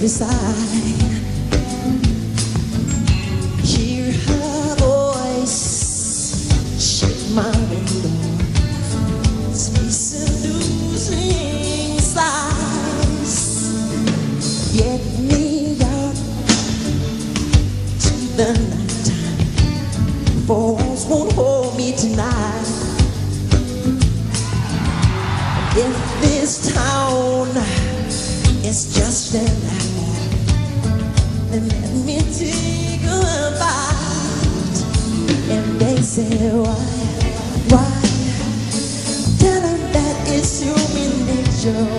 beside. Hear her voice shake my window, space and losing sighs. Get me out to the nighttime, for walls won't hold me tonight. If this town is just an apple, then let me take a bite. And they say, why? Tell them that it's human nature.